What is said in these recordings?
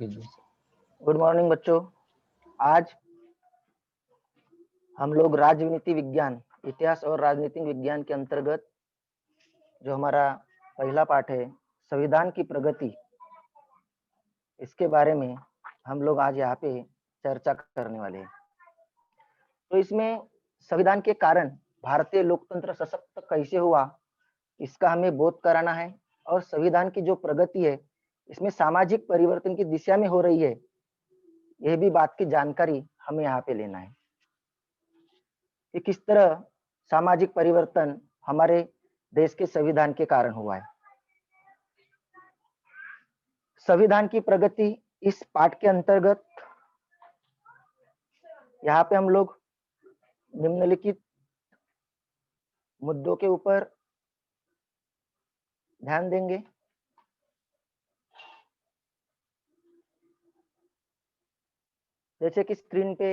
Good morning बच्चों। आज हम लोग राजनीति विज्ञान, इतिहास और राजनीतिक विज्ञान के अंतर्गत जो हमारा पहला पाठ है संविधान की प्रगति, इसके बारे में हम लोग आज यहाँ पे चर्चा करने वाले हैं। तो इसमें संविधान के कारण भारतीय लोकतंत्र सशक्त कैसे हुआ, इसका हमें बोध कराना है। और संविधान की जो प्रगति है इसमें सामाजिक परिवर्तन की दिशा में हो रही है, यह भी बात की जानकारी हमें यहाँ पे लेना है कि किस तरह सामाजिक परिवर्तन हमारे देश के संविधान के कारण हुआ है। संविधान की प्रगति इस पाठ के अंतर्गत यहाँ पे हम लोग निम्नलिखित मुद्दों के ऊपर ध्यान देंगे। जैसे कि स्क्रीन पे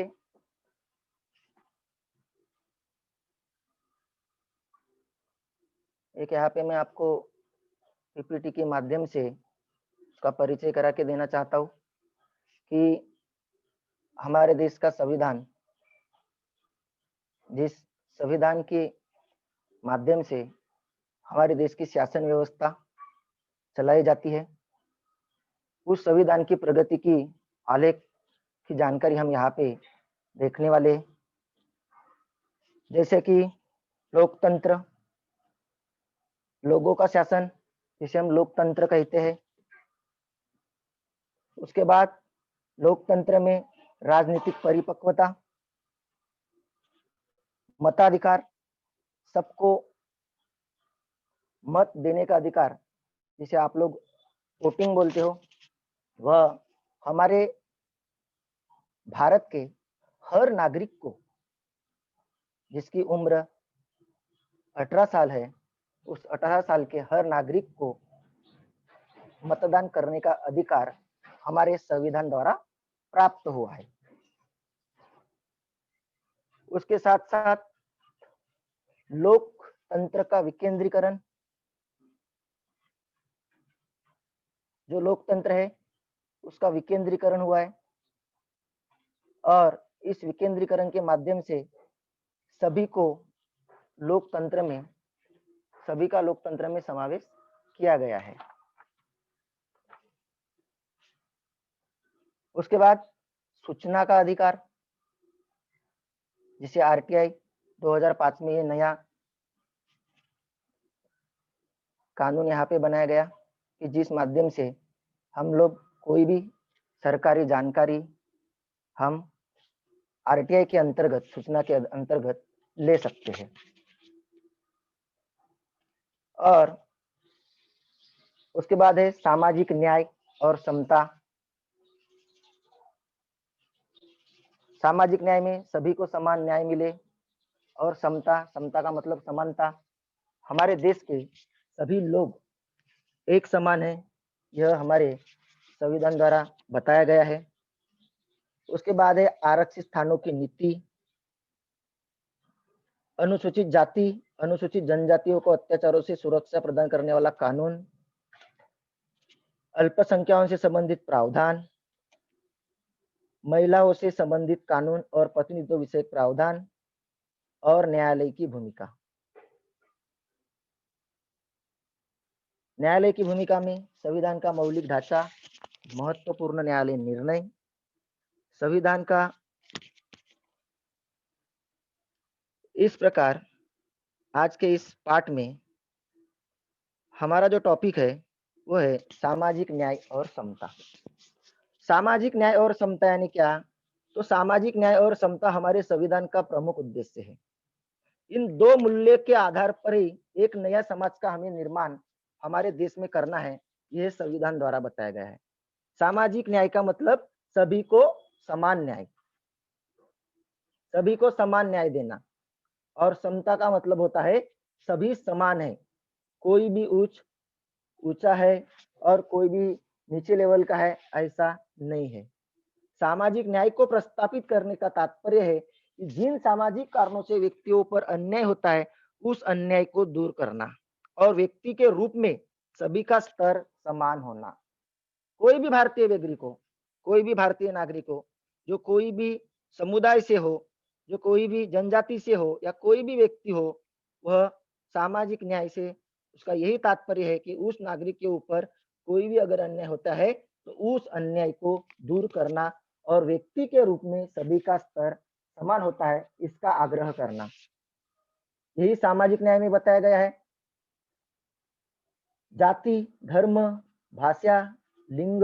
एक यहाँ पे मैं आपको पीपीटी के माध्यम से उसका परिचय करा के देना चाहता हूँ कि हमारे देश का संविधान, जिस संविधान के माध्यम से हमारे देश की शासन व्यवस्था चलाई जाती है, उस संविधान की प्रगति की आलेख की जानकारी हम यहाँ पे देखने वाले हैं। जैसे कि लोकतंत्र, लोगों का शासन, जिसे हम लोकतंत्र कहते हैं। उसके बाद लोकतंत्र में राजनीतिक परिपक्वता, मताधिकार, सबको मत देने का अधिकार, जिसे आप लोग वोटिंग बोलते हो, वह हमारे भारत के हर नागरिक को, जिसकी उम्र 18 साल है, उस 18 साल के हर नागरिक को मतदान करने का अधिकार हमारे संविधान द्वारा प्राप्त हुआ है। उसके साथ साथ लोकतंत्र का विकेंद्रीकरण, जो लोकतंत्र है उसका विकेंद्रीकरण हुआ है और इस विकेंद्रीकरण के माध्यम से सभी का लोकतंत्र में समावेश किया गया है। उसके बाद सूचना का अधिकार, जिसे आरटीआई 2005 में ये नया कानून यहाँ पे बनाया गया कि जिस माध्यम से हम लोग कोई भी सरकारी जानकारी हम आरटीआई के अंतर्गत, सूचना के अंतर्गत ले सकते हैं। और उसके बाद है सामाजिक न्याय और समता। सामाजिक न्याय में सभी को समान न्याय मिले, और समता, समता का मतलब समानता, हमारे देश के सभी लोग एक समान है, यह हमारे संविधान द्वारा बताया गया है। उसके बाद है आरक्षित स्थानों की नीति, अनुसूचित जाति, अनुसूचित जनजातियों को अत्याचारों से सुरक्षा प्रदान करने वाला कानून, अल्पसंख्यकों से संबंधित प्रावधान, महिलाओं से संबंधित कानून और प्रतिनिधित्व विषयक प्रावधान, और न्यायालय की भूमिका। न्यायालय की भूमिका में संविधान का मौलिक ढांचा, महत्वपूर्ण न्यायालय निर्णय, संविधान का इस प्रकार आज के इस पाठ में हमारा जो टॉपिक है वो है सामाजिक न्याय और समता। सामाजिक न्याय और समता यानी क्या? तो सामाजिक न्याय और समता हमारे संविधान का प्रमुख उद्देश्य है। इन दो मूल्य के आधार पर ही एक नया समाज का हमें निर्माण हमारे देश में करना है, यह संविधान द्वारा बताया गया है। सामाजिक न्याय का मतलब सभी को समान न्याय, सभी को समान न्याय देना, और समता का मतलब होता है सभी समान है, कोई भी ऊंचा है और कोई भी नीचे लेवल का है, ऐसा नहीं है। सामाजिक न्याय को प्रस्तावित करने का तात्पर्य है कि जिन सामाजिक कारणों से व्यक्तियों पर अन्याय होता है, उस अन्याय को दूर करना और व्यक्ति के रूप में सभी का स्तर समान होना। कोई भी भारतीय नागरिक हो, कोई भी भारतीय नागरिक हो, जो कोई भी समुदाय से हो, जो कोई भी जनजाति से हो या कोई भी व्यक्ति हो, वह सामाजिक न्याय से उसका यही तात्पर्य है कि उस नागरिक के ऊपर कोई भी अगर अन्याय होता है तो उस अन्याय को दूर करना और व्यक्ति के रूप में सभी का स्तर समान होता है, इसका आग्रह करना, यही सामाजिक न्याय में बताया गया है। जाति, धर्म, भाषा, लिंग,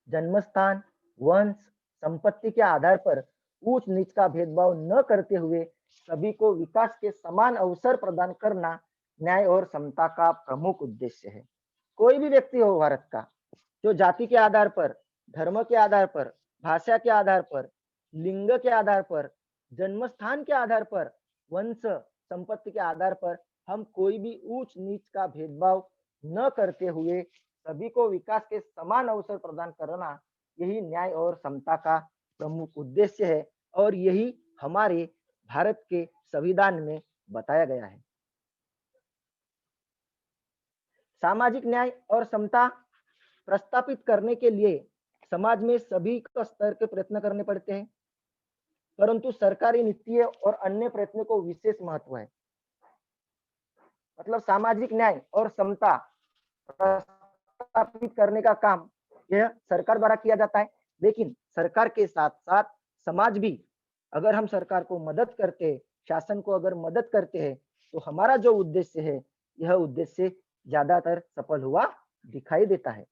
जन्मस्थान, वंश, संपत्ति के आधार पर ऊंच नीच का भेदभाव न करते हुए सभी को विकास के समान अवसर प्रदान करना न्याय और समता का प्रमुख उद्देश्य है। कोई भी व्यक्ति हो भारत का, जो जाति के आधार पर, धर्म के आधार पर, भाषा के आधार पर, लिंग के आधार पर, जन्मस्थान के आधार पर, वंश, संपत्ति के आधार पर हम कोई भी ऊंच नीच का भेदभाव न करते हुए सभी को विकास के समान अवसर प्रदान करना, यही न्याय और समता का प्रमुख उद्देश्य है और यही हमारे भारत के संविधान में बताया गया है। सामाजिक न्याय और समता प्रस्तापित करने के लिए समाज में सभी का स्तर के प्रयत्न करने पड़ते हैं, परंतु सरकारी नीति और अन्य प्रयत्नों को विशेष महत्व है। मतलब सामाजिक न्याय और समता प्रस्तापित करने का काम यह सरकार द्वारा किया जाता है, लेकिन सरकार के साथ साथ समाज भी, अगर हम सरकार को मदद करते हैं, शासन को अगर मदद करते हैं, तो हमारा जो उद्देश्य है यह उद्देश्य ज्यादातर सफल हुआ दिखाई देता है।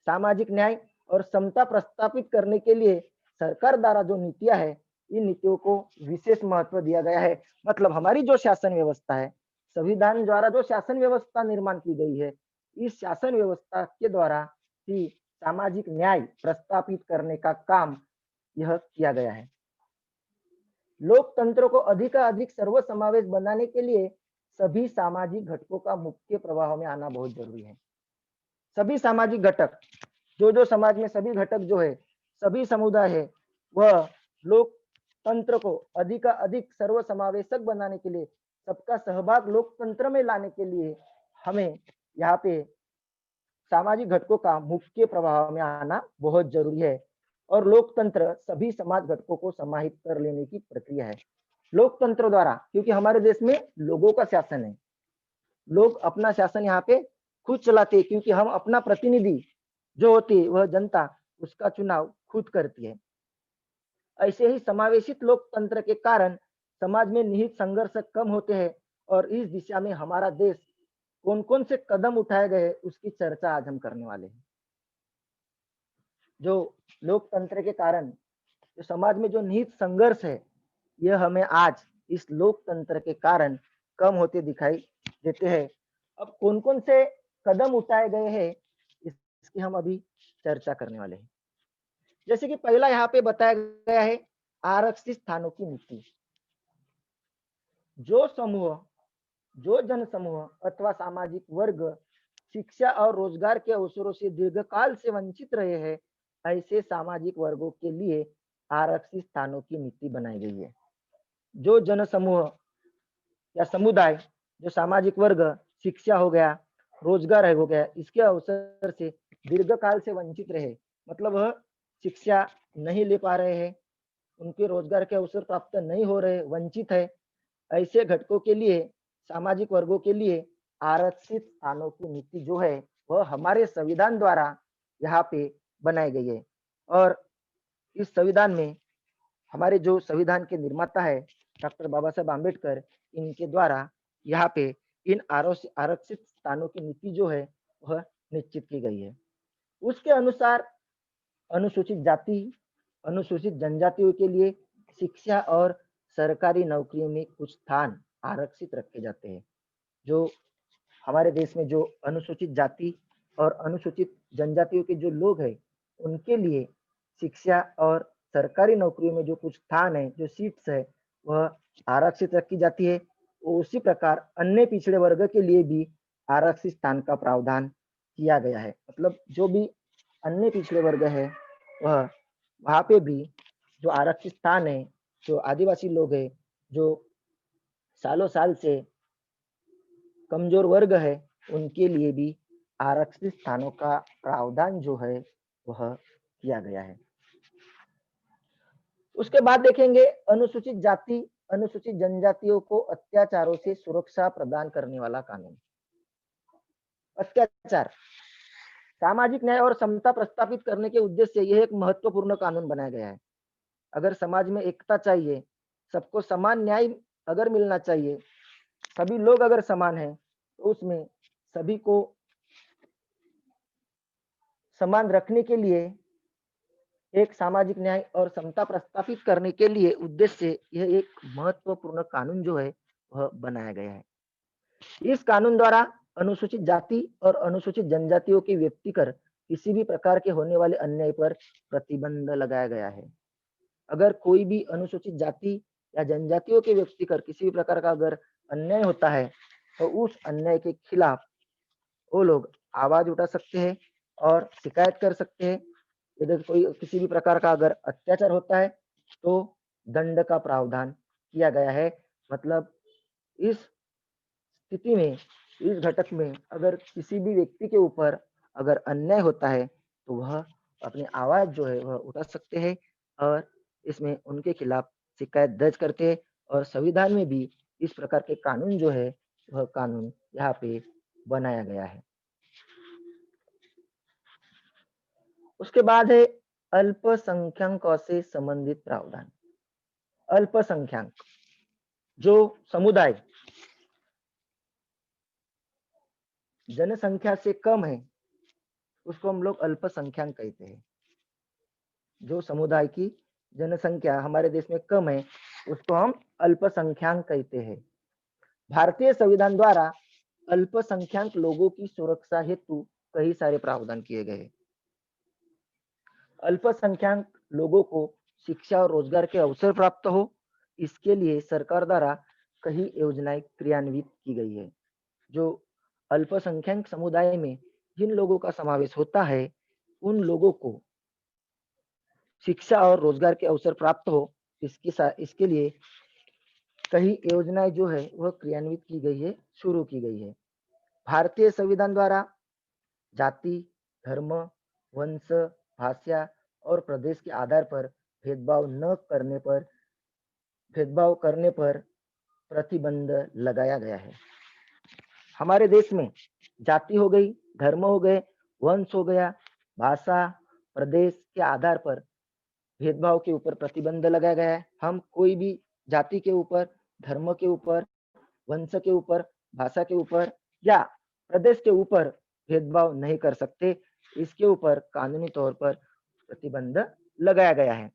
सामाजिक न्याय और समता प्रस्तापित करने के लिए सरकार द्वारा जो नीतियां है, इन नीतियों को विशेष महत्व दिया गया है। मतलब हमारी जो शासन व्यवस्था है, संविधान द्वारा जो शासन व्यवस्था निर्माण की गई है, इस शासन व्यवस्था के द्वारा ही सामाजिक न्याय प्रस्तापित करने का काम यह किया गया है। लोकतंत्र को अधिक सर्वसमावेश बनाने के लिए सभी सामाजिक घटकों का मुख्य प्रवाह में आना बहुत जरूरी है। सभी सामाजिक घटक, जो समाज में सभी घटक जो है, सभी समुदाय है, वह लोकतंत्र को अधिक सर्वसमावेशक बनाने के लिए, सबका सहभाग लोकतंत्र में लाने के लिए हमें यहाँ पे सामाजिक घटकों का मुख्य प्रवाह में आना बहुत जरूरी है और लोकतंत्र सभी समाज घटकों को समाहित कर लेने की प्रक्रिया है। लोकतंत्र द्वारा, क्योंकि हमारे देश में लोगों का शासन है, लोग अपना शासन यहाँ पे खुद चलाते हैं, क्योंकि हम अपना प्रतिनिधि जो होती है वह जनता, उसका चुनाव खुद करती है। ऐसे ही समावेशित लोकतंत्र के कारण समाज में निहित संघर्ष कम होते हैं और इस दिशा में हमारा देश कौन कौन से कदम उठाए गए उसकी चर्चा आज हम करने वाले हैं। जो लोकतंत्र के कारण जो समाज में जो निहित संघर्ष है, यह हमें आज इस लोकतंत्र के कारण कम होते दिखाई देते हैं। अब कौन कौन से कदम उठाए गए हैं इसकी हम अभी चर्चा करने वाले हैं। जैसे कि पहला यहाँ पे बताया गया है आरक्षित स्थानों की नीति। जो समूह, जो जनसमूह अथवा सामाजिक वर्ग शिक्षा और रोजगार के अवसरों से दीर्घकाल से वंचित रहे हैं, ऐसे सामाजिक वर्गों के लिए आरक्षित स्थानों की नीति बनाई गई है। जो जनसमूह या समुदाय, जो सामाजिक वर्ग शिक्षा हो गया, रोजगार हो गया, इसके अवसर से दीर्घकाल से वंचित रहे, मतलब वह शिक्षा नहीं ले पा रहे हैं, उनके रोजगार के अवसर प्राप्त नहीं हो रहे, वंचित है, ऐसे घटकों के लिए, सामाजिक वर्गों के लिए आरक्षित स्थानों की नीति जो है वह हमारे संविधान द्वारा यहाँ पे बनाई गई है। और इस संविधान में हमारे जो संविधान के निर्माता है डॉक्टर बाबा साहब आम्बेडकर, इनके द्वारा यहाँ पे इन आरक्षित स्थानों की नीति जो है वह निश्चित की गई है। उसके अनुसार अनुसूचित जाति, अनुसूचित जनजातियों के लिए शिक्षा और सरकारी नौकरियों में कुछ स्थान आरक्षित रखे जाते हैं। जो हमारे देश में जो अनुसूचित जाति और अनुसूचित जनजातियों के जो लोग हैं, उनके लिए शिक्षा और सरकारी नौकरियों में जो कुछ स्थान है, जो सीट्स है, वह आरक्षित रखी जाती है। उसी प्रकार अन्य पिछड़े वर्ग के लिए भी आरक्षित स्थान का प्रावधान किया गया है। मतलब जो भी अन्य पिछड़े वर्ग है वह वहां पे भी जो आरक्षित स्थान है, जो आदिवासी लोग है, जो सालों साल से कमजोर वर्ग है, उनके लिए भी आरक्षित स्थानों का प्रावधान जो है वह किया गया है। उसके बाद देखेंगे अनुसूचित जाति, अनुसूचित जनजातियों को अत्याचारों से सुरक्षा प्रदान करने वाला कानून। अत्याचार, सामाजिक न्याय और समता प्रस्तावित करने के उद्देश्य से यह एक महत्वपूर्ण कानून बनाया गया है। अगर समाज में एकता चाहिए, सबको समान न्याय अगर मिलना चाहिए, सभी लोग अगर समान हैं, तो उसमें सभी को समान रखने के लिए एक सामाजिक न्याय और समता प्रस्तावित करने के लिए उद्देश्य से यह एक महत्वपूर्ण कानून जो है वह बनाया गया है। इस कानून द्वारा अनुसूचित जाति और अनुसूचित जनजातियों की व्यक्ति कर किसी भी प्रकार के होने वाले अन्याय पर प्रतिबंध लगाया गया है। अगर कोई भी अनुसूचित जाति या जनजातियों के व्यक्ति कर किसी भी प्रकार का अगर अन्याय होता है, तो उस अन्याय के खिलाफ वो लोग आवाज उठा सकते हैं और शिकायत कर सकते हैं। यदि कोई किसी भी प्रकार का अगर अत्याचार होता है, तो दंड का प्रावधान किया गया है। मतलब इस स्थिति में, इस घटक में अगर किसी भी व्यक्ति के ऊपर अगर अन्याय होता है, तो वह अपनी आवाज जो है वह उठा सकते हैं और इसमें उनके खिलाफ शिकायत दर्ज करते हैं। और संविधान में भी इस प्रकार के कानून जो है वह कानून यहाँ पे बनाया गया है। उसके बाद है अल्पसंख्यकों से संबंधित प्रावधान। अल्पसंख्यक जो समुदाय जनसंख्या से कम है, उसको हम लोग अल्पसंख्यक कहते हैं। जो समुदाय की जनसंख्या हमारे देश में कम है, उसको हम अल्पसंख्यक कहते हैं। भारतीय संविधान द्वारा अल्पसंख्यक लोगों की सुरक्षा हेतु कई सारे प्रावधान किए गए। अल्पसंख्यक लोगों को शिक्षा और रोजगार के अवसर प्राप्त हो, इसके लिए सरकार द्वारा कई योजनाएं क्रियान्वित की गई है। जो अल्पसंख्यक समुदाय में जिन लोगों का समावेश होता है, उन लोगों को शिक्षा और रोजगार के अवसर प्राप्त हो, इसके लिए कई योजनाएं जो है वह क्रियान्वित की गई है, शुरू की गई है। भारतीय संविधान द्वारा जाति, धर्म, वंश, भाषा और प्रदेश के आधार पर भेदभाव करने पर प्रतिबंध लगाया गया है। हमारे देश में जाति हो गई, धर्म हो गए, वंश हो गया, भाषा, प्रदेश के आधार पर भेदभाव के ऊपर प्रतिबंध लगाया गया है। हम कोई भी जाति के ऊपर, धर्म के ऊपर, वंश के ऊपर, भाषा के ऊपर या प्रदेश के ऊपर भेदभाव नहीं कर सकते। इसके ऊपर कानूनी तौर पर प्रतिबंध लगाया गया है।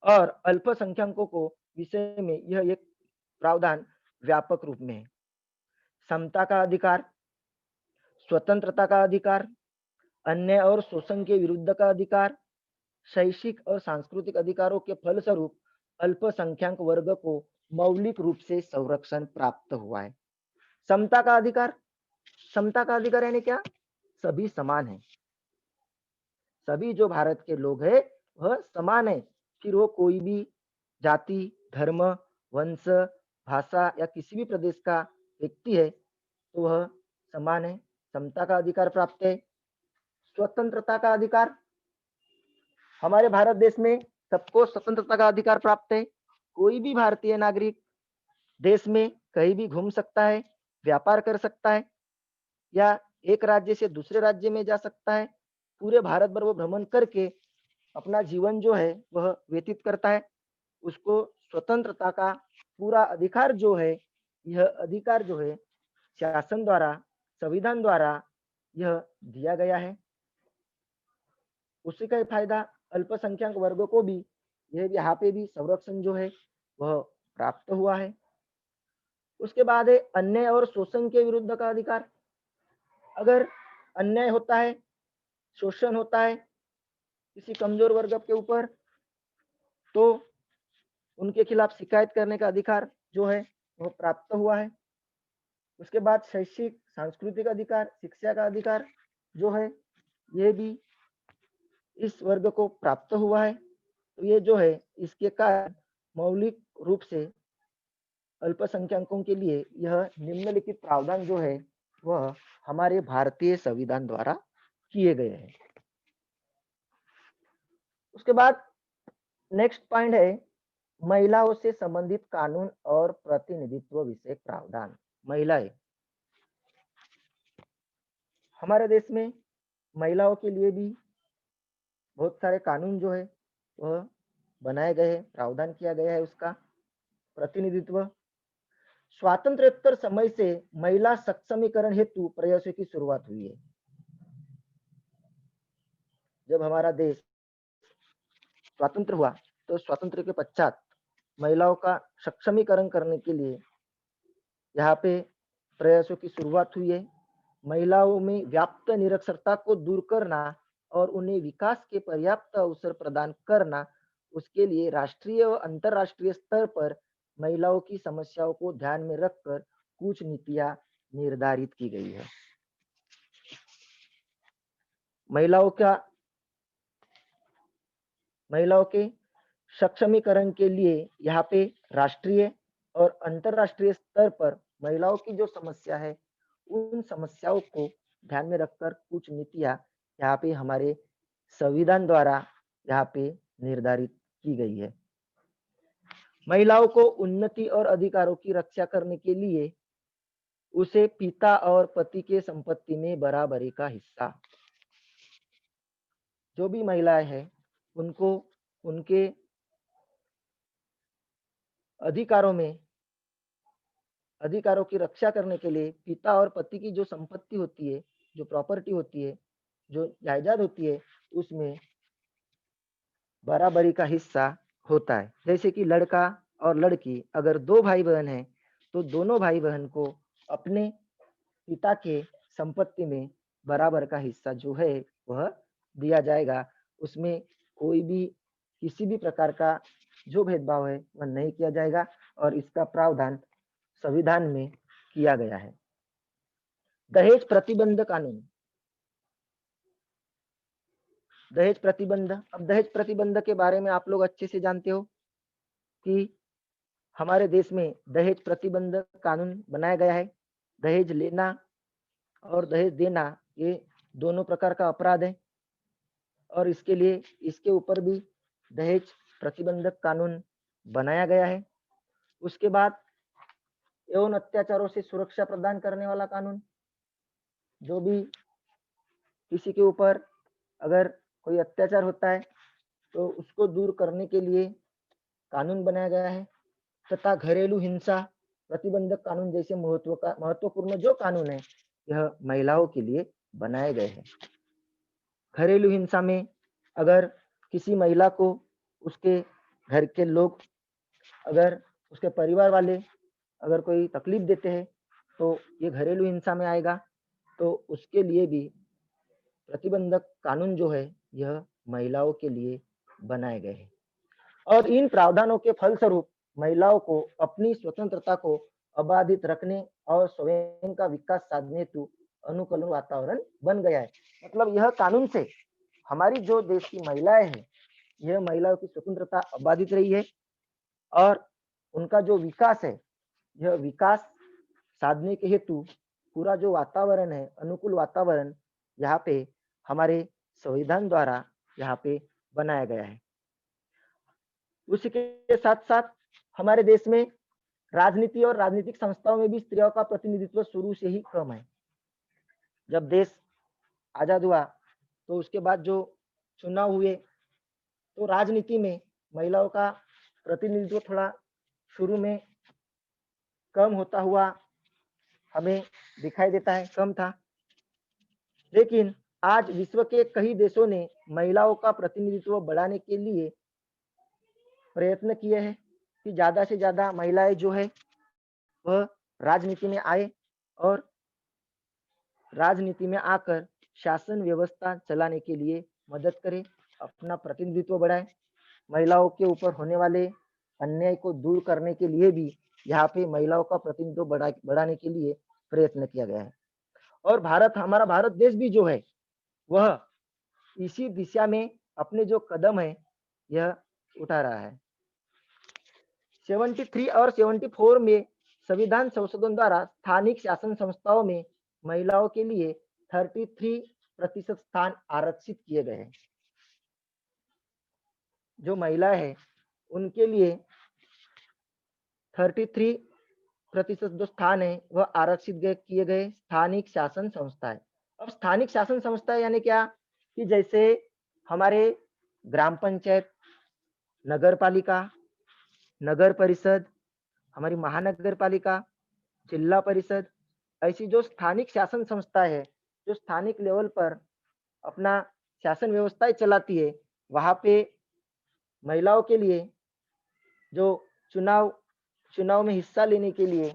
और अल्पसंख्यकों को विषय में यह एक प्रावधान व्यापक रूप में है। समता का अधिकार, स्वतंत्रता का अधिकार, अन्याय और शोषण के विरुद्ध का अधिकार, शैक्षिक और सांस्कृतिक अधिकारों के फलस्वरूप अल्पसंख्यक वर्ग को मौलिक रूप से संरक्षण प्राप्त हुआ है। समता का अधिकार, समता का अधिकार यानी क्या? सभी समान है। सभी जो भारत के लोग हैं वह समान है। फिर वो कोई भी जाति, धर्म, वंश, भाषा या किसी भी प्रदेश का व्यक्ति है, तो वह समान है। समता का अधिकार प्राप्त है। स्वतंत्रता का अधिकार, हमारे भारत देश में सबको स्वतंत्रता का अधिकार प्राप्त है। कोई भी भारतीय नागरिक देश में कहीं भी घूम सकता है, व्यापार कर सकता है या एक राज्य से दूसरे राज्य में जा सकता है। पूरे भारत भर वो भ्रमण करके अपना जीवन जो है वह व्यतीत करता है। उसको स्वतंत्रता का पूरा अधिकार जो है, यह अधिकार जो है शासन द्वारा, संविधान द्वारा यह दिया गया है। उसी का फायदा अल्पसंख्यक वर्गों को भी यह यहाँ पे भी संरक्षण जो है वह प्राप्त हुआ है। उसके बाद है अन्याय और शोषण के विरुद्ध का अधिकार। अगर अन्याय होता है, शोषण होता है किसी कमजोर वर्ग के ऊपर, तो उनके खिलाफ शिकायत करने का अधिकार जो है वह प्राप्त हुआ है। उसके बाद शैक्षिक, सांस्कृतिक अधिकार, शिक्षा का अधिकार जो है यह भी इस वर्ग को प्राप्त हुआ है। तो ये जो है इसके कारण मौलिक रूप से अल्पसंख्यकों के लिए यह निम्नलिखित प्रावधान जो है वह हमारे भारतीय संविधान द्वारा किए गए हैं। उसके बाद नेक्स्ट पॉइंट है महिलाओं से संबंधित कानून और प्रतिनिधित्व विषयक प्रावधान। महिलाएं, हमारे देश में महिलाओं के लिए भी बहुत सारे कानून जो है वह बनाए गए हैं, प्रावधान किया गया है उसका। प्रतिनिधित्व, स्वातंत्र्योत्तर समय से महिला सक्षमीकरण हेतु प्रयासों की शुरुआत हुई है। जब हमारा देश स्वतंत्र हुआ तो स्वतंत्र के पश्चात महिलाओं का सक्षमीकरण करने के लिए यहाँ पे प्रयासों की शुरुआत हुई है। महिलाओं में व्याप्त निरक्षरता को दूर करना और उन्हें विकास के पर्याप्त अवसर प्रदान करना, उसके लिए राष्ट्रीय व अंतर्राष्ट्रीय स्तर पर महिलाओं की समस्याओं को ध्यान में रखकर कुछ नीतियां निर्धारित की गई है। महिलाओं के सक्षमीकरण के लिए यहाँ पे राष्ट्रीय और अंतर्राष्ट्रीय स्तर पर महिलाओं की जो समस्या है उन समस्याओं को ध्यान में रखकर कुछ नीतियां यहाँ पे हमारे संविधान द्वारा यहाँ पे निर्धारित की गई है। महिलाओं को उन्नति और अधिकारों की रक्षा करने के लिए उसे पिता और पति के संपत्ति में बराबरी का हिस्सा, जो भी महिलाएं हैं उनको उनके अधिकारों की रक्षा करने के लिए पिता और पति की जो संपत्ति होती है, जो प्रॉपर्टी होती है, जो जायदाद होती है, उसमें बराबरी का हिस्सा होता है। जैसे कि लड़का और लड़की अगर दो भाई बहन हैं तो दोनों भाई बहन को अपने पिता के संपत्ति में बराबर का हिस्सा जो है वह दिया जाएगा। उसमें कोई भी किसी भी प्रकार का जो भेदभाव है वह नहीं किया जाएगा और इसका प्रावधान संविधान में किया गया है। दहेज प्रतिबंध कानून, दहेज प्रतिबंध, अब दहेज प्रतिबंध के बारे में आप लोग अच्छे से जानते हो कि हमारे देश में दहेज प्रतिबंध कानून बनाया गया है। दहेज लेना और दहेज देना ये दोनों प्रकार का अपराध है और इसके लिए इसके ऊपर भी दहेज प्रतिबंधक कानून बनाया गया है। उसके बाद यौन अत्याचारों से सुरक्षा प्रदान करने वाला कानून, जो भी किसी के ऊपर अगर कोई अत्याचार होता है तो उसको दूर करने के लिए कानून बनाया गया है। तथा घरेलू हिंसा प्रतिबंधक कानून जैसे महत्वपूर्ण जो कानून है यह महिलाओं के लिए बनाए गए हैं। घरेलू हिंसा में अगर किसी महिला को उसके घर के लोग, अगर उसके परिवार वाले अगर कोई तकलीफ देते हैं तो ये घरेलू हिंसा में आएगा। तो उसके लिए भी प्रतिबंधक कानून जो है यह महिलाओं के लिए बनाए गए हैं और इन प्रावधानों के फलस्वरूप महिलाओं को अपनी स्वतंत्रता को अबाधित रखने और स्वयं का विकास साधने हेतु अनुकूल वातावरण बन गया है। मतलब यह कानून से हमारी जो देश की महिलाएं हैं, यह महिलाओं की स्वतंत्रता अबाधित रही है और उनका जो विकास है, यह विकास साधने के हेतु पूरा जो वातावरण है, अनुकूल वातावरण यहाँ पे हमारे संविधान द्वारा यहाँ पे बनाया गया है। उसी के साथ साथ हमारे देश में राजनीति और राजनीतिक संस्थाओं में भी स्त्रियों का प्रतिनिधित्व शुरू से ही कम है। जब देश आजाद हुआ तो उसके बाद जो चुनाव हुए तो राजनीति में महिलाओं का प्रतिनिधित्व थोड़ा शुरू में कम होता हुआ हमें दिखाई देता है, कम था। लेकिन आज विश्व के कई देशों ने महिलाओं का प्रतिनिधित्व बढ़ाने के लिए प्रयत्न किए हैं कि ज्यादा से ज्यादा महिलाएं जो है वह राजनीति में आए और राजनीति में आकर शासन व्यवस्था चलाने के लिए मदद करे, अपना प्रतिनिधित्व बढ़ाए। महिलाओं के ऊपर होने वाले अन्याय को दूर करने के लिए भी यहाँ पे महिलाओं का प्रतिनिधित्व बढ़ाने के लिए प्रयत्न किया गया है और हमारा भारत देश भी जो है वह इसी दिशा में अपने जो कदम है यह उठा रहा है। 73 और 74 में संविधान संशोधन द्वारा स्थानिक शासन संस्थाओं में महिलाओं के लिए 33% स्थान आरक्षित किए गए हैं। जो महिला है उनके लिए 33% जो स्थान है वह आरक्षित किए गए स्थानिक शासन संस्था है। अब स्थानिक शासन संस्था यानी क्या कि जैसे हमारे ग्राम पंचायत, नगर पालिका, नगर परिषद, हमारी महानगर पालिका, जिला परिषद, ऐसी जो स्थानिक शासन संस्था है, जो स्थानिक लेवल पर अपना शासन व्यवस्थाएं चलाती है, वहां पे महिलाओं के लिए जो चुनाव चुनाव में हिस्सा लेने के लिए,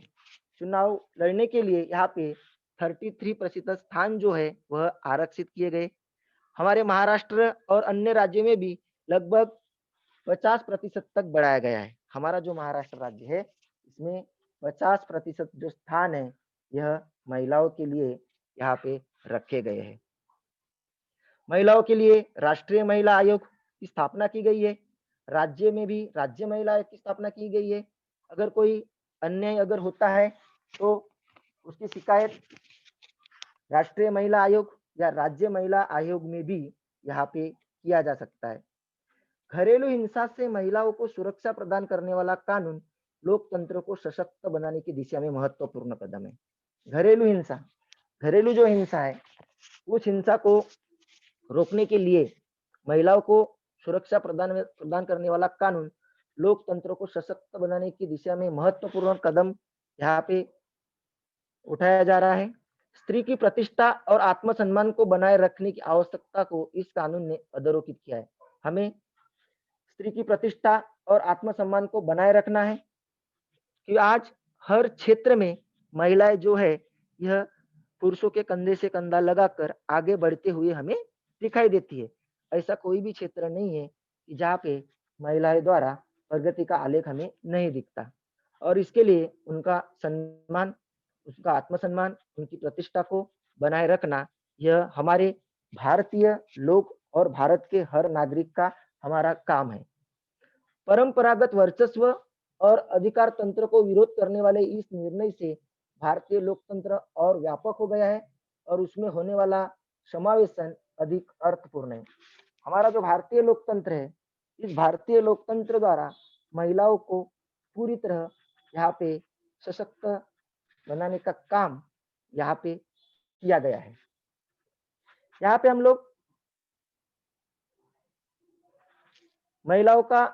चुनाव लड़ने के लिए यहाँ पे 33% स्थान जो है वह आरक्षित किए गए। हमारे महाराष्ट्र और अन्य राज्यों में भी लगभग 50% तक बढ़ाया गया है। हमारा जो महाराष्ट्र राज्य है इसमें 50% जो स्थान है यह महिलाओं के लिए यहाँ पे रखे गए हैं। महिलाओं के लिए राष्ट्रीय महिला आयोग की स्थापना की गई है। राज्य में भी राज्य महिला आयोग की स्थापना की गई है। अगर कोई अन्याय अगर होता है तो उसकी शिकायत राष्ट्रीय महिला आयोग या राज्य महिला आयोग में भी यहाँ पे किया जा सकता है। घरेलू हिंसा से महिलाओं को सुरक्षा प्रदान करने वाला कानून लोकतंत्र को सशक्त बनाने की दिशा में महत्वपूर्ण कदम है। घरेलू हिंसा, घरेलू जो हिंसा है उस हिंसा को रोकने के लिए महिलाओं को सुरक्षा प्रदान करने वाला कानून लोकतंत्र को सशक्त बनाने की दिशा में महत्वपूर्ण कदम यहाँ पे उठाया जा रहा है। स्त्री की प्रतिष्ठा और आत्मसम्मान को बनाए रखने की आवश्यकता को इस कानून ने अधोरेखित किया है। हमें स्त्री की प्रतिष्ठा और आत्मसम्मान को बनाए रखना है कि आज हर क्षेत्र में महिलाएं जो है यह पुरुषों के कंधे से कंधा लगाकर आगे बढ़ते हुए हमें दिखाई देती है। ऐसा कोई भी क्षेत्र नहीं है कि जहाँ पे महिलाएं द्वारा प्रगति का आलेख हमें नहीं दिखता। और इसके लिए उनका सम्मान, उसका आत्मसम्मान, उनकी प्रतिष्ठा को बनाए रखना यह हमारे भारतीय लोग और भारत के हर नागरिक का हमारा काम है। परंपरागत वर्चस्व और अधिकार तंत्र को विरोध करने वाले इस निर्णय से भारतीय लोकतंत्र और व्यापक हो गया है और उसमें होने वाला समावेशन अधिक अर्थपूर्ण है। हमारा जो भारतीय लोकतंत्र है, इस भारतीय लोकतंत्र द्वारा महिलाओं को पूरी तरह यहाँ पे सशक्त बनाने का काम यहाँ पे किया गया है। यहाँ पे हम लोग महिलाओं का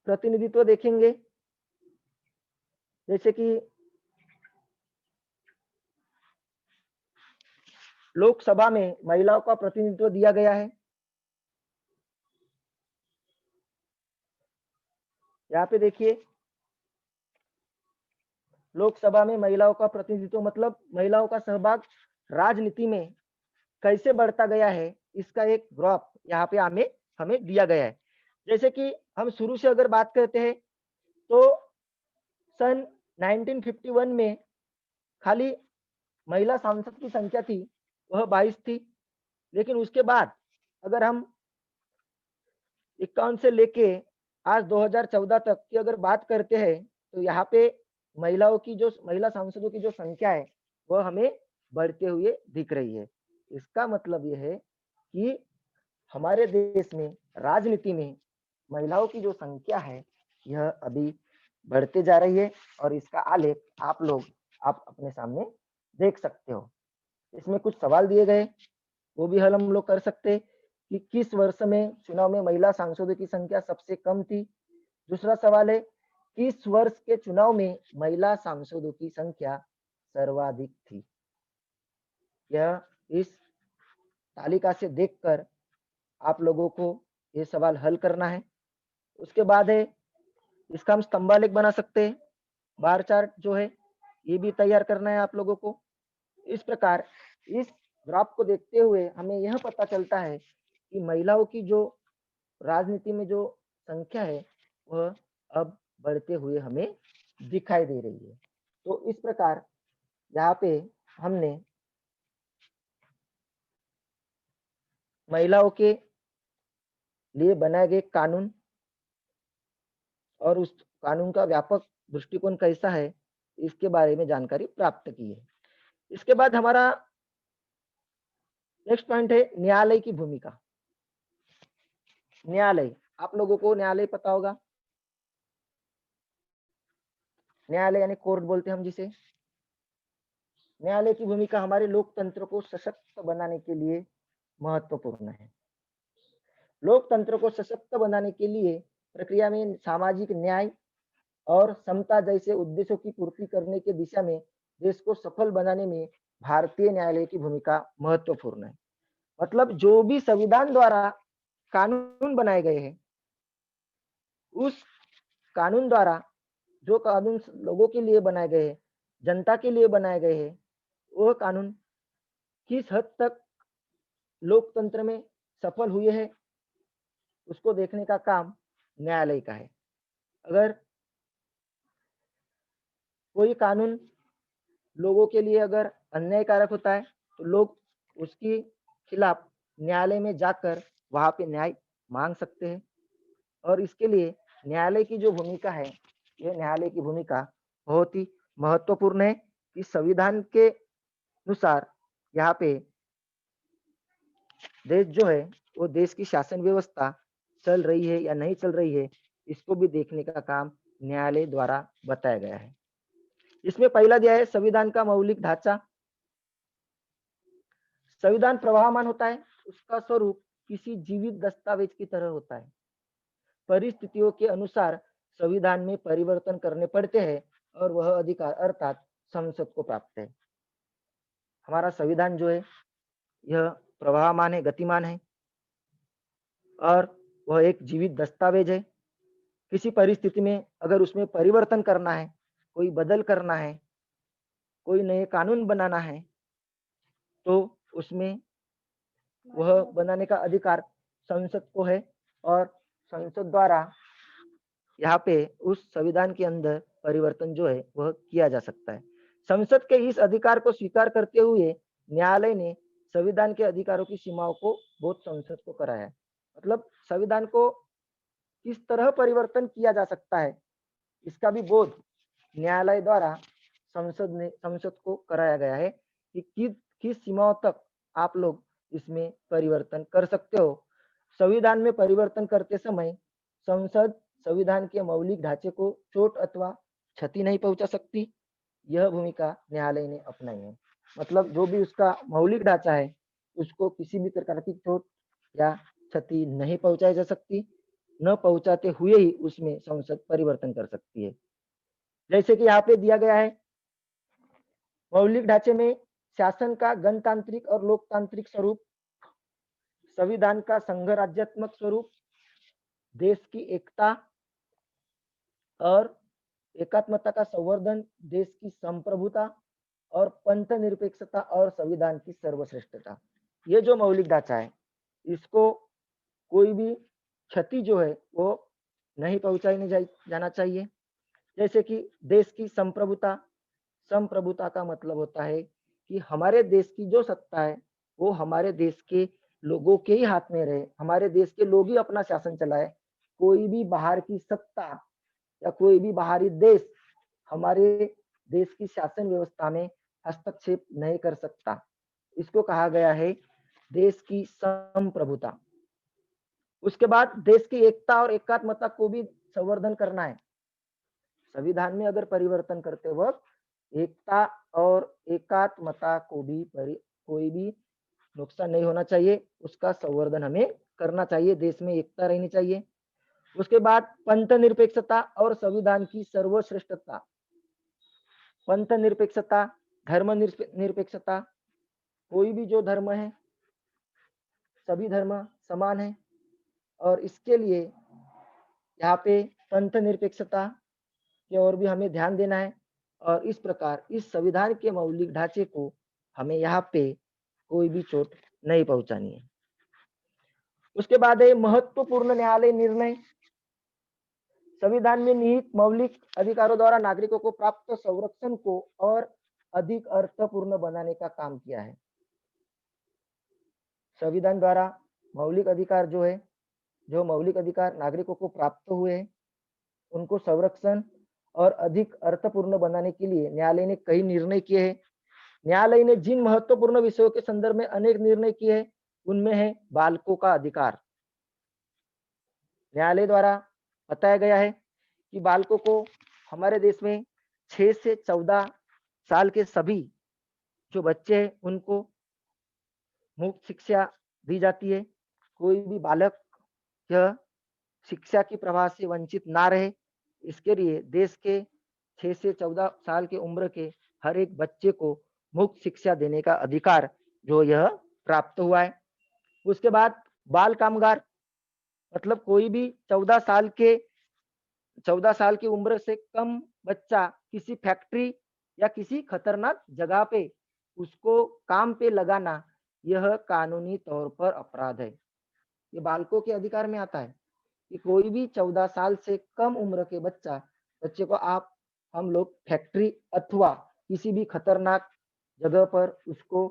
प्रतिनिधित्व देखेंगे, जैसे कि लोकसभा में महिलाओं का प्रतिनिधित्व दिया गया है। यहाँ पे देखिए लोकसभा में महिलाओं का प्रतिनिधित्व मतलब महिलाओं का सहभाग राजनीति में कैसे बढ़ता गया है, इसका एक ग्राफ यहाँ पे हमें हमें दिया गया है। जैसे कि हम शुरू से अगर बात करते हैं तो सन 1951 में खाली महिला सांसद की संख्या थी वह 22 थी, लेकिन उसके बाद अगर हम 51 से लेके आज 2014 तक की अगर बात करते हैं तो यहाँ पे महिलाओं की जो महिला सांसदों की जो संख्या है वह हमें बढ़ते हुए दिख रही है। इसका मतलब यह है कि हमारे देश में राजनीति में महिलाओं की जो संख्या है यह अभी बढ़ते जा रही है और इसका आलेख आप अपने सामने देख सकते हो। इसमें कुछ सवाल दिए गए, वो भी हल हम लोग कर सकते हैं कि किस वर्ष में चुनाव में महिला सांसदों की संख्या सबसे कम थी। दूसरा सवाल है किस वर्ष के चुनाव में महिला सांसदों की संख्या सर्वाधिक थी। यह इस तालिका से देखकर आप लोगों को ये सवाल हल करना है। उसके बाद है इसका हम स्तंभालेख बना सकते हैं, बार चार्ट जो है ये भी तैयार करना है आप लोगों को। इस प्रकार इस ग्राफ को देखते हुए हमें यह पता चलता है कि महिलाओं की जो राजनीति में जो संख्या है वह अब बढ़ते हुए हमें दिखाई दे रही है। तो इस प्रकार यहाँ पे हमने महिलाओं के लिए बनाए गए कानून और उस कानून का व्यापक दृष्टिकोण कैसा है इसके बारे में जानकारी प्राप्त की है। इसके बाद हमारा नेक्स्ट पॉइंट है न्यायालय की भूमिका। न्यायालय आप लोगों को न्यायालय पता होगा, न्यायालय यानी कोर्ट बोलते हैं हम जिसे। न्यायालय की भूमिका हमारे लोकतंत्र को सशक्त बनाने के लिए महत्वपूर्ण है। लोकतंत्र को सशक्त बनाने के लिए प्रक्रिया में सामाजिक न्याय और समता जैसे उद्देश्यों की पूर्ति करने की दिशा में देश को सफल बनाने में भारतीय न्यायालय की भूमिका महत्वपूर्ण है। मतलब जो भी संविधान द्वारा कानून बनाए गए हैं, उस कानून द्वारा जो कानून लोगों के लिए बनाए गए हैं, जनता के लिए बनाए गए हैं, वह कानून किस हद तक लोकतंत्र में सफल हुए हैं, उसको देखने का काम न्यायालय का है। अगर कोई कानून लोगों के लिए अगर अन्यायकारक होता है तो लोग उसके खिलाफ न्यायालय में जाकर वहां पे न्याय मांग सकते हैं। और इसके लिए न्यायालय की जो भूमिका है, यह न्यायालय की भूमिका बहुत ही महत्वपूर्ण है कि संविधान के अनुसार यहाँ पे देश जो है वो देश की शासन व्यवस्था चल रही है या नहीं चल रही है, इसको भी देखने का काम न्यायालय द्वारा बताया गया है। इसमें पहला दिया है संविधान का मौलिक ढांचा। संविधान प्रवाहमान होता है, उसका स्वरूप किसी जीवित दस्तावेज की तरह होता है। परिस्थितियों के अनुसार संविधान में परिवर्तन करने पड़ते हैं और वह अधिकार अर्थात संसद को प्राप्त है। हमारा संविधान जो है यह प्रवाहमान है, गतिमान है और वह एक जीवित दस्तावेज है। किसी परिस्थिति में अगर उसमें परिवर्तन करना है, कोई बदल करना है, कोई नए कानून बनाना है, तो उसमें वह बनाने का अधिकार संसद को है और संसद द्वारा यहाँ पे उस संविधान के अंदर परिवर्तन जो है वह किया जा सकता है। संसद के इस अधिकार को स्वीकार करते हुए न्यायालय ने संविधान के अधिकारों की सीमाओं को बोध संसद को कराया है। मतलब संविधान को किस तरह परिवर्तन किया जा सकता है, इसका भी बोध न्यायालय द्वारा संसद को कराया गया है कि किस सीमाओं तक आप लोग इसमें परिवर्तन कर सकते हो। संविधान में परिवर्तन करते समय संसद संविधान के मौलिक ढांचे को चोट अथवा क्षति नहीं पहुंचा सकती, यह भूमिका न्यायालय ने अपनाई है। मतलब जो भी उसका मौलिक ढांचा है उसको किसी भी प्रकार की चोट या क्षति नहीं पहुंचाई जा सकती, न पहुंचाते हुए ही उसमें संसद परिवर्तन कर सकती है। जैसे कि यहाँ पे दिया गया है, मौलिक ढांचे में शासन का गणतांत्रिक और लोकतांत्रिक स्वरूप, संविधान का संघ राज्यात्मक स्वरूप, देश की एकता और एकात्मता का संवर्धन, देश की संप्रभुता और पंथ निरपेक्षता और संविधान की सर्वश्रेष्ठता। ये जो मौलिक ढांचा है इसको कोई भी क्षति जो है वो नहीं पहुंचाई जाना चाहिए। जैसे कि देश की संप्रभुता, संप्रभुता का मतलब होता है कि हमारे देश की जो सत्ता है वो हमारे देश के लोगों के ही हाथ में रहे, हमारे देश के लोग ही अपना शासन चलाए। कोई भी बाहर की सत्ता या कोई भी बाहरी देश हमारे देश की शासन व्यवस्था में हस्तक्षेप नहीं कर सकता। इसको कहा गया है देश की संप्रभुता। उसके बाद देश की एकता और एकात्मता को भी संवर्धन करना है। संविधान में अगर परिवर्तन करते वक्त एकता और एकात्मता को भी कोई भी नुकसान नहीं होना चाहिए, उसका संवर्धन हमें करना चाहिए, देश में एकता रहनी चाहिए। उसके बाद पंथ निरपेक्षता और संविधान की सर्वश्रेष्ठता। पंथ निरपेक्षता, धर्म निरपेक्षता, कोई भी जो धर्म है सभी धर्म समान है और इसके लिए यहाँ पे पंथ निरपेक्षता की ओर भी हमें ध्यान देना है। और इस प्रकार इस संविधान के मौलिक ढांचे को हमें यहाँ पे कोई भी चोट नहीं पहुंचानी है। उसके बाद है महत्वपूर्ण न्यायालय निर्णय। संविधान में निहित मौलिक अधिकारों द्वारा नागरिकों को प्राप्त संरक्षण को और अधिक अर्थपूर्ण बनाने का काम किया है। संविधान द्वारा मौलिक अधिकार जो मौलिक अधिकार नागरिकों को प्राप्त हुए हैं उनको संरक्षण और अधिक अर्थपूर्ण बनाने के लिए न्यायालय ने कई निर्णय किए हैं। न्यायालय ने जिन महत्वपूर्ण विषयों के संदर्भ में अनेक निर्णय किए हैं उनमें है बालकों का अधिकार। न्यायालय द्वारा बताया गया है कि बालकों को हमारे देश में 6 से 14 साल के सभी जो बच्चे हैं उनको मुफ्त शिक्षा दी जाती है। कोई भी बालक यह शिक्षा की प्रवाह से वंचित ना रहे, इसके लिए देश के 6 से 14 साल की उम्र के हर एक बच्चे को मुफ्त शिक्षा देने का अधिकार जो यह प्राप्त हुआ है। उसके बाद बाल कामगार मतलब कोई भी 14 साल की उम्र से कम बच्चा किसी फैक्ट्री या किसी खतरनाक जगह पे उसको काम पे लगाना यह कानूनी तौर पर अपराध है। ये बालकों के अधिकार में आता है कि कोई भी 14 साल से कम उम्र के बच्चे को आप हम लोग फैक्ट्री अथवा किसी भी खतरनाक जगह पर उसको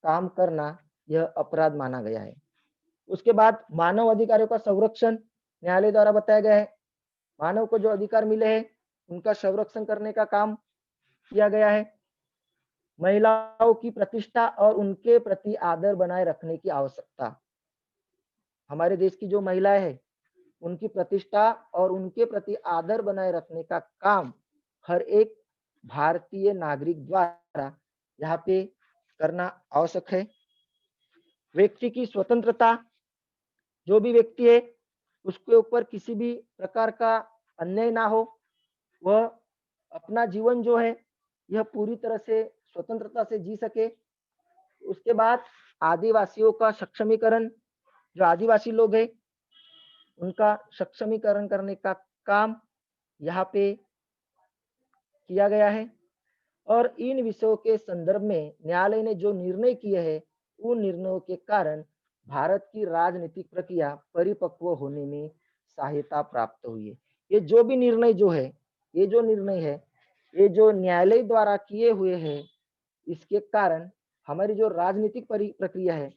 काम करना यह अपराध माना गया है। उसके बाद मानव अधिकारों का संरक्षण न्यायालय द्वारा बताया गया है। मानव को जो अधिकार मिले हैं उनका संरक्षण करने का काम किया गया है। महिलाओं की प्रतिष्ठा और उनके प्रति आदर बनाए रखने की आवश्यकता। हमारे देश की जो महिलाएं हैं उनकी प्रतिष्ठा और उनके प्रति आदर बनाए रखने का काम हर एक भारतीय नागरिक द्वारा यहाँ पे करना आवश्यक है। व्यक्ति की स्वतंत्रता, जो भी व्यक्ति है उसके ऊपर किसी भी प्रकार का अन्याय ना हो, वह अपना जीवन जो है यह पूरी तरह से स्वतंत्रता से जी सके। उसके बाद आदिवासियों का सक्षमीकरण, जो आदिवासी लोग हैं उनका सक्षमीकरण करने का काम यहाँ पे किया गया है। और इन विषयों के संदर्भ में न्यायालय ने जो निर्णय किए हैं उन निर्णयों के कारण भारत की राजनीतिक प्रक्रिया परिपक्व होने में सहायता प्राप्त हुई है। ये जो भी निर्णय जो है, ये जो निर्णय है, ये जो न्यायालय द्वारा किए हुए हैं, इसके कारण हमारी जो राजनीतिक प्रक्रिया है,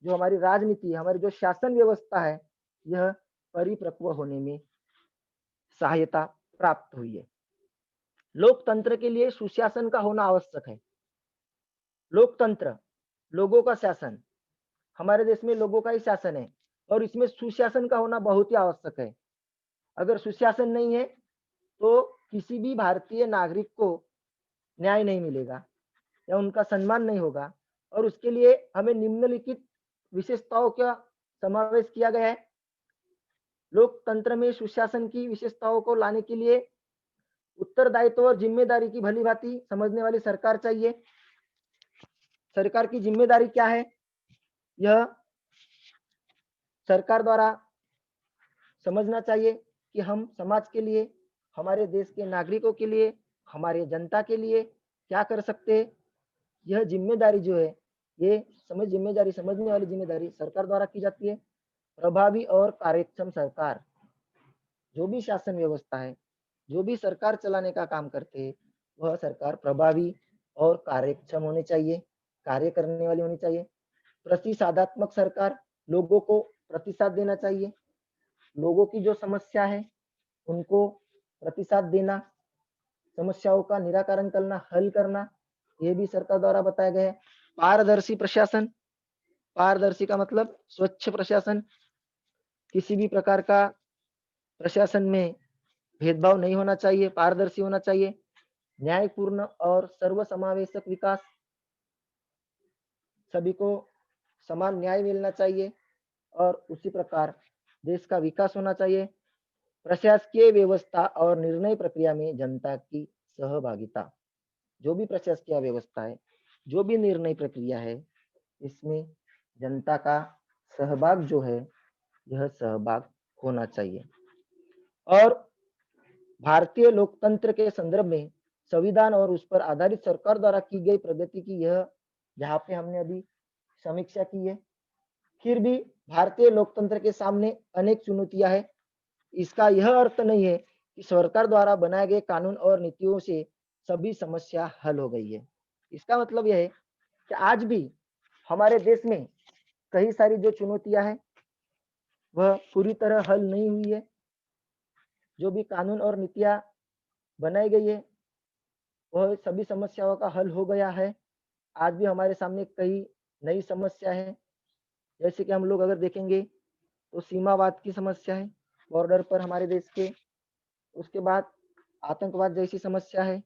जो हमारी राजनीति, हमारी जो शासन व्यवस्था है, यह परिपक्व होने में सहायता प्राप्त हुई है। लोकतंत्र के लिए सुशासन का होना आवश्यक है। लोकतंत्र, लोगों का शासन, हमारे देश में लोगों का ही शासन है और इसमें सुशासन का होना बहुत ही आवश्यक है। अगर सुशासन नहीं है तो किसी भी भारतीय नागरिक को न्याय नहीं मिलेगा या उनका सम्मान नहीं होगा। और उसके लिए हमें निम्नलिखित विशेषताओं का समावेश किया गया है। लोकतंत्र में सुशासन की विशेषताओं को लाने के लिए उत्तरदायित्व और जिम्मेदारी की भली भांति समझने वाली सरकार चाहिए। सरकार की जिम्मेदारी क्या है, यह सरकार द्वारा समझना चाहिए कि हम समाज के लिए, हमारे देश के नागरिकों के लिए, हमारे जनता के लिए क्या कर सकते हैं। यह जिम्मेदारी जो है, ये समझने वाली जिम्मेदारी सरकार द्वारा की जाती है। प्रभावी और कार्यक्षम सरकार, जो भी शासन व्यवस्था है, जो भी सरकार चलाने का काम करते हैं, वह सरकार प्रभावी और कार्यक्षम होनी चाहिए, कार्य करने वाली होनी चाहिए। प्रतिसादात्मक सरकार, लोगों को प्रतिसाद देना चाहिए। लोगों की जो समस्या है उनको प्रतिसाद देना, समस्याओं का निराकरण करना, हल करना, ये भी सरकार द्वारा बताया गया है। पारदर्शी प्रशासन, पारदर्शी का मतलब स्वच्छ प्रशासन, किसी भी प्रकार का प्रशासन में भेदभाव नहीं होना चाहिए, पारदर्शी होना चाहिए। न्यायपूर्ण और सर्वसमावेशक विकास, सभी को समान न्याय मिलना चाहिए और उसी प्रकार देश का विकास होना चाहिए। प्रशासकीय व्यवस्था और निर्णय प्रक्रिया में जनता की सहभागिता, जो भी प्रशासकीय व्यवस्था है, जो भी निर्णय प्रक्रिया है, इसमें जनता का सहभाग जो है यह सहभाग होना चाहिए। और भारतीय लोकतंत्र के संदर्भ में संविधान और उस पर आधारित सरकार द्वारा की गई प्रगति की यह यहाँ पे हमने अभी समीक्षा की है। फिर भी भारतीय लोकतंत्र के सामने अनेक चुनौतियां हैं। इसका यह अर्थ नहीं है कि सरकार द्वारा बनाए गए कानून और नीतियों से सभी समस्या हल हो गई है। इसका मतलब यह है कि आज भी हमारे देश में कई सारी जो चुनौतियां हैं वह पूरी तरह हल नहीं हुई है। जो भी कानून और नीतियां बनाई गई है वह सभी समस्याओं का हल हो गया है। आज भी हमारे सामने कई नई समस्या है। जैसे कि हम लोग अगर देखेंगे तो सीमावाद की समस्या है, बॉर्डर पर हमारे देश के। उसके बाद आतंकवाद जैसी समस्या है।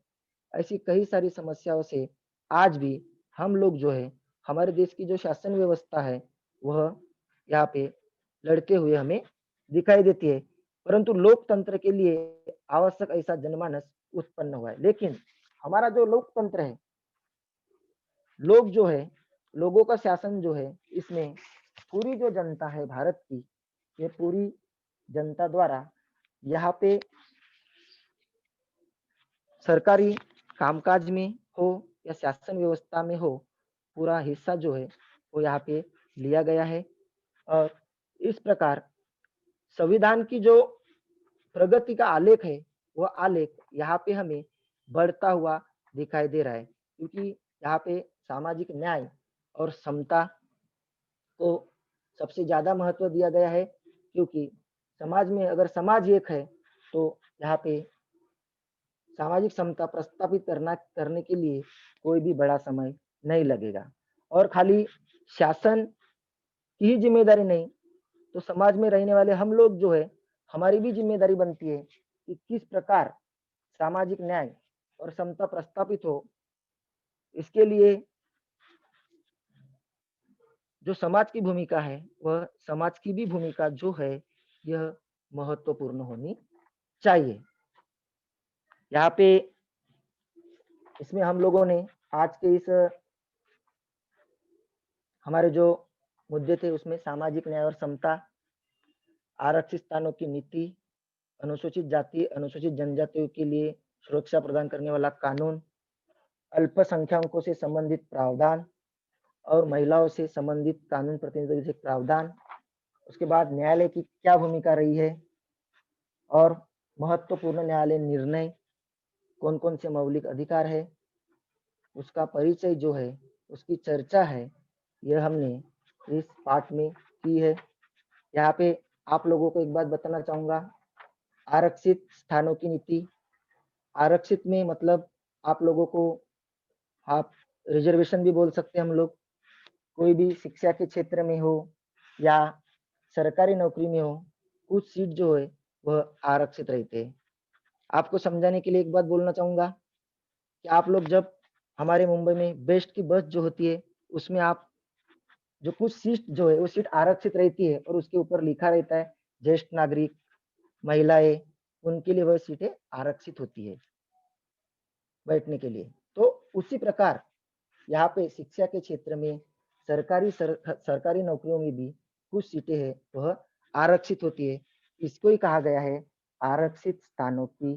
ऐसी कई सारी समस्याओं से आज भी हम लोग जो है, हमारे देश की जो शासन व्यवस्था है वह यहाँ पे लड़ते हुए हमें दिखाई देती है। परंतु लोकतंत्र के लिए आवश्यक ऐसा जनमानस उत्पन्न हुआ है। लेकिन हमारा जो लोकतंत्र है, लोग जो है, लोगों का शासन जो है, इसमें पूरी जो जनता है भारत की, ये पूरी जनता द्वारा यहाँ पे सरकारी कामकाज में हो या शासन व्यवस्था में हो, पूरा हिस्सा जो है वो यहाँ पे लिया गया है। और इस प्रकार संविधान की जो प्रगति का आलेख है, वह आलेख यहाँ पे हमें बढ़ता हुआ दिखाई दे रहा है, क्योंकि यहाँ पे सामाजिक न्याय और समता को सबसे ज्यादा महत्व दिया गया है। क्योंकि समाज में अगर समाज एक है तो यहाँ पे सामाजिक समता प्रस्थापित करने के लिए कोई भी बड़ा समय नहीं लगेगा। और खाली शासन की ही जिम्मेदारी नहीं, तो समाज में रहने वाले हम लोग जो है, हमारी भी जिम्मेदारी बनती है कि किस प्रकार सामाजिक न्याय और समता प्रस्थापित हो। इसके लिए जो समाज की भूमिका है, वह समाज की भी भूमिका जो है यह महत्वपूर्ण होनी चाहिए। यहाँ पे इसमें हम लोगों ने आज के इस हमारे जो मुद्दे थे उसमें सामाजिक न्याय और समता, आरक्षित स्थानों की नीति, अनुसूचित जाति अनुसूचित जनजातियों के लिए सुरक्षा प्रदान करने वाला कानून, अल्पसंख्यकों से संबंधित प्रावधान और महिलाओं से संबंधित कानून प्रतिनिधित्व से प्रावधान, उसके बाद न्यायालय की क्या भूमिका रही है और महत्वपूर्ण न्यायालय निर्णय, कौन कौन से मौलिक अधिकार है, उसका परिचय जो है, उसकी चर्चा है, यह हमने इस पाठ में की है। यहाँ पे आप लोगों को एक बात बताना चाहूंगा, आरक्षित स्थानों की नीति, आरक्षित में मतलब आप लोगों को आप रिजर्वेशन भी बोल सकते हैं हम लोग। कोई भी शिक्षा के क्षेत्र में हो या सरकारी नौकरी में हो, कुछ सीट जो है वह आरक्षित रहते हैं। आपको समझाने के लिए एक बात बोलना चाहूंगा कि आप लोग जब हमारे मुंबई में बेस्ट की बस जो होती है, उसमें आप जो कुछ सीट जो है वो सीट आरक्षित रहती है और उसके ऊपर लिखा रहता है ज्येष्ठ नागरिक, महिलाएं, उनके लिए वह सीटें आरक्षित होती है बैठने के लिए। तो उसी प्रकार यहाँ पे शिक्षा के क्षेत्र में सरकारी नौकरियों में भी कुछ सीटें हैं वह आरक्षित होती है। इसको ही कहा गया है आरक्षित स्थानों की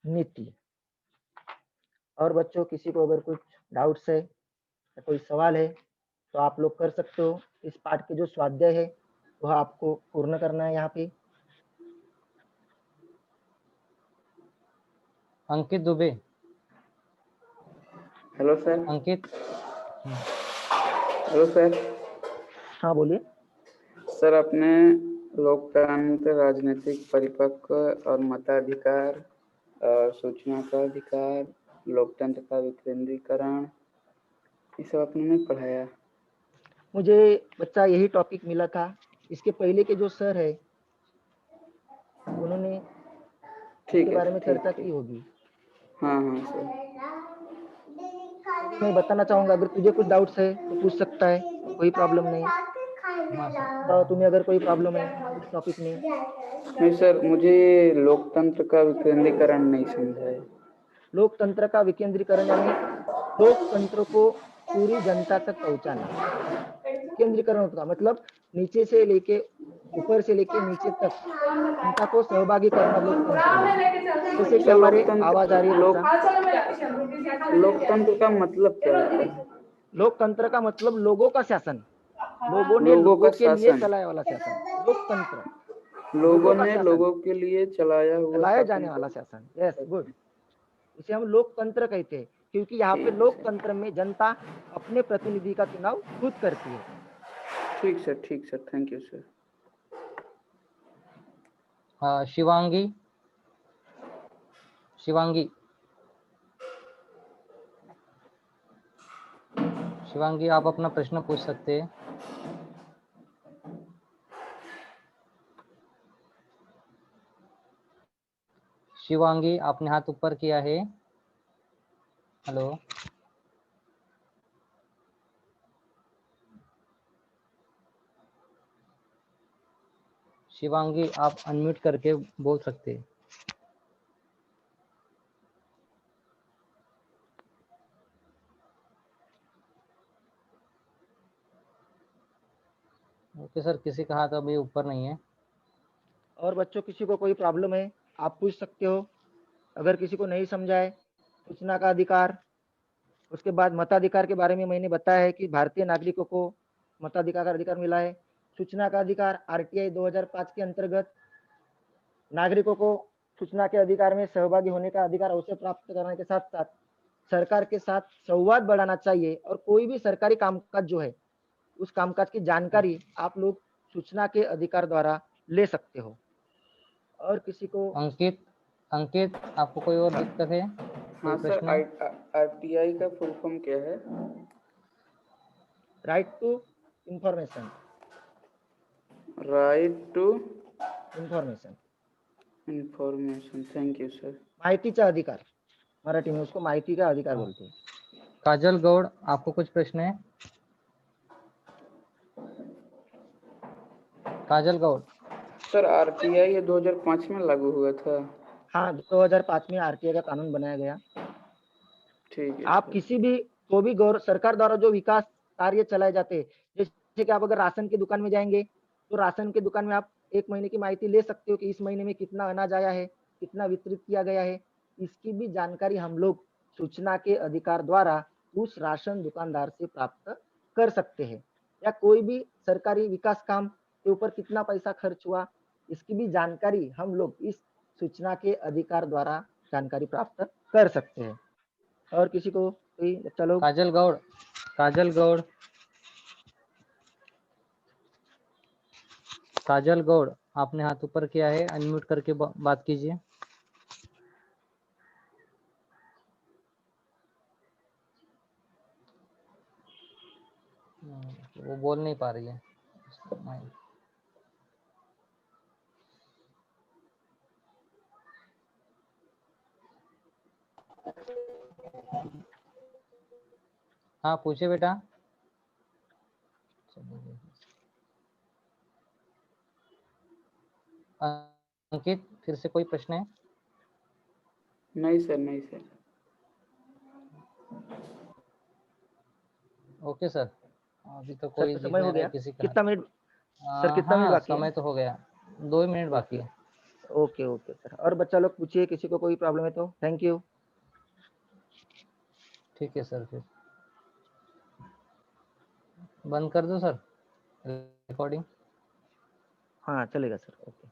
नीति। और बच्चों, किसी को अगर कुछ डाउट्स है या कोई सवाल है तो आप लोग कर सकते हो। इस पाठ के जो स्वाध्याय है वह आपको पूर्ण करना है। यहाँ पे Ankit Dubey. Hello sir. Ankit. Hello sir. हाँ बोलिए। सर, अपने लोकतंत्र, राजनीतिक परिपक्व और मताधिकार, सूचना का अधिकार, लोकतंत्र का विकेंद्रीकरण, ये सब आपने नहीं पढ़ाया? मुझे बच्चा यही टॉपिक मिला था। इसके पहले के जो सर है उन्होंने इसके बारे में चर्चा की होगी। हाँ हाँ सर। मैं बताना चाहूंगा, अगर तुझे कुछ डाउट्स है तो पूछ सकता है, कोई प्रॉब्लम नहीं। तो तुम्हें अगर कोई प्रॉब्लम है इस टॉपिक में? नहीं सर, मुझे लोकतंत्र का विकेंद्रीकरण नहीं समझा है। लोकतंत्र का विकेंद्रीकरण यानी लोकतंत्र को पूरी जनता तक पहुंचाना। विकेंद्रीकरण का मतलब नीचे से लेके ऊपर से लेके नीचे तक जनता को सहभागी करना लोकतंत्र है। जैसे कि हमारे आवाज आ रही है बच्चा। लोकतंत्र का मतलब क्या होता है? लोकतंत्र का मतलब लोगों का शासन, लोगों ने लोगों के लिए चलाया वाला शासन। लोकतंत्र लोगों ने लोगों के लिए चलाया जाने वाला शासन। Yes, good. इसे हम लोकतंत्र कहते हैं, क्योंकि यहाँ पे लोकतंत्र में जनता अपने प्रतिनिधि का चुनाव खुद करती है। ठीक सर, थैंक यू सर। हाँ, शिवांगी। शिवांगी, आप अपना प्रश्न पूछ सकते हैं। शिवांगी आपने हाथ ऊपर किया है। हेलो। शिवांगी आप अनम्यूट करके बोल सकते हैं। ओके सर, किसी का हाथ अभी ऊपर नहीं है। और बच्चों किसी को कोई प्रॉब्लम है आप पूछ सकते हो। अगर किसी को नहीं समझाए, सूचना का अधिकार, उसके बाद मताधिकार के बारे में मैंने बताया है कि भारतीय नागरिकों को मताधिकार का अधिकार मिला है। सूचना का अधिकार आरटीआई 2005 के अंतर्गत नागरिकों को सूचना के अधिकार में सहभागी होने का अधिकार अवसर प्राप्त करने के साथ साथ सरकार के साथ संवाद बढ़ाना चाहिए, और कोई भी सरकारी कामकाज जो है उस कामकाज की जानकारी आप लोग सूचना के अधिकार द्वारा ले सकते हो। और किसी को अंकित, अंकित आपको कोई और दिक्कत है, कोई हाँ सर, प्रश्न है? आरटीआई का फुल फॉर्म क्या है? Right to information. Right to information, information. Thank you sir. माहितीचा अधिकार, मराठी में उसको माहिती का अधिकार बोलते हैं। काजल गौड़ आपको कुछ प्रश्न है? काजल गौड़। सर आरटीआई 2005 में लागू हुआ था। हाँ, 2005 में आरटीआई का कानून बनाया गया। ठीक है आप सर। किसी भी को भी सरकार द्वारा जो विकास कार्य चलाए जाते हैं, जैसे कि आप अगर राशन की दुकान में जाएंगे तो राशन की दुकान में आप एक महीने की माहिती ले सकते हो कि इस महीने में कितना अनाज आया है, कितना वितरित किया गया है। इसकी भी जानकारी हम लोग सूचना के अधिकार द्वारा उस राशन दुकानदार से प्राप्त कर सकते हैं। या कोई भी सरकारी विकास काम के ऊपर कितना पैसा खर्च हुआ, इसकी भी जानकारी हम लोग इस सूचना के अधिकार द्वारा जानकारी प्राप्त कर सकते हैं। और किसी को कोई बच्चा लोग? काजल गौड़, काजल गौड़, काजल गौड़ आपने हाथ ऊपर किया है, अनम्यूट करके बात कीजिए। वो बोल नहीं पा रही है। हाँ पूछे बेटा। अंकित फिर से कोई प्रश्न है? नहीं सर, नहीं सर। ओके सर, अभी तो कोई सर दिख समय हो नहीं रहा है गया, किसी का। कितना मिनट? सर कितना मिनट हाँ बाकी है? समय तो हो गया, 2 मिनट बाकी ओके है। Okay okay sir. और बच्चा लोग पूछिए, किसी को कोई प्रॉब्लम है तो। Thank you. ठीक है सर, फिर बंद कर दो सर रिकॉर्डिंग। हाँ चलेगा सर, ओके।